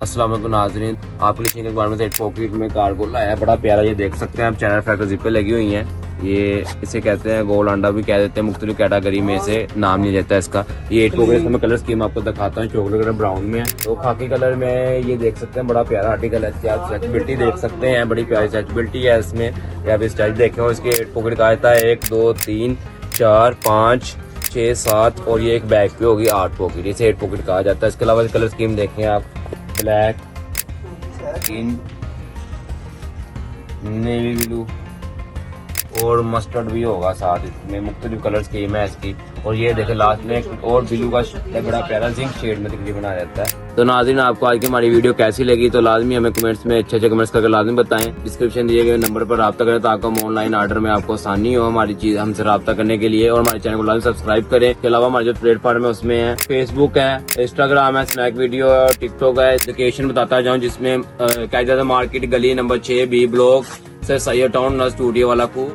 अस्सलाम वालेकुम नाज़रीन, आपके लिए एक बार में से पॉकेट में कार्गो लाया है, बड़ा प्यारा। ये देख सकते हैं आप, चैनल फैक्टर जिपे लगी हुई हैं। ये इसे कहते हैं गोल्ड अंडा भी कह देते हैं, मुख्तलिफ कैटेगरी में से नाम नहीं लेता इसका। ये 8 पॉकेट में कलर स्कीम आपको दिखाता हूँ। चॉकलेट कलर ब्राउन में है, तो खाकी कलर में ये देख सकते हैं, बड़ा प्यारा आर्टिकल है। इसकी आप स्ट्रेचबिलिटी देख सकते हैं, बड़ी प्यारी स्ट्रेचबिलिटी है इसमें। या आप स्टाइल देखें और इसके 8 पॉकेट का आता है 1 2 3 4 5 6 7 और ये एक बैग पे होगी 8 पॉकेट। इसे 8 पॉकेट कहा जाता है। इसके अलावा कलर स्कीम देखें आप, ब्लैक, ग्रीन, नेवी ब्लू और मस्टर्ड भी होगा साथ। इसमें मुख्तलिफ कलर स्कीम है इसकी। और ये देखें लास्ट में एक और ब्लू का बड़ा प्यारा जिंक शेड में तकरीबन आ जाता है। तो नाज़रीन, आपको आज की हमारी वीडियो कैसी लगी तो लाजमी हमें कमेंट्स में अच्छे कमेंट्स करके लाजमी बताएं। डिस्क्रिप्शन दिए गए नंबर पर रब्ता करें ताकि हम ऑनलाइन ऑर्डर में आपको आसानी हो हमारी चीज हमसे रब्ता करने के लिए। और हमारे चैनल को लाजमी सब्सक्राइब करें। इसके अलावा हमारे जो प्लेटफॉर्म है उसमें है फेसबुक है, इंस्टाग्राम है, स्नैक वीडियो है, टिकटॉक है। लोकेशन बताता जाऊँ जिसमें क्या मार्केट गली नंबर 6 B ब्लॉक से सैयद टाउन स्टूडियो वाला को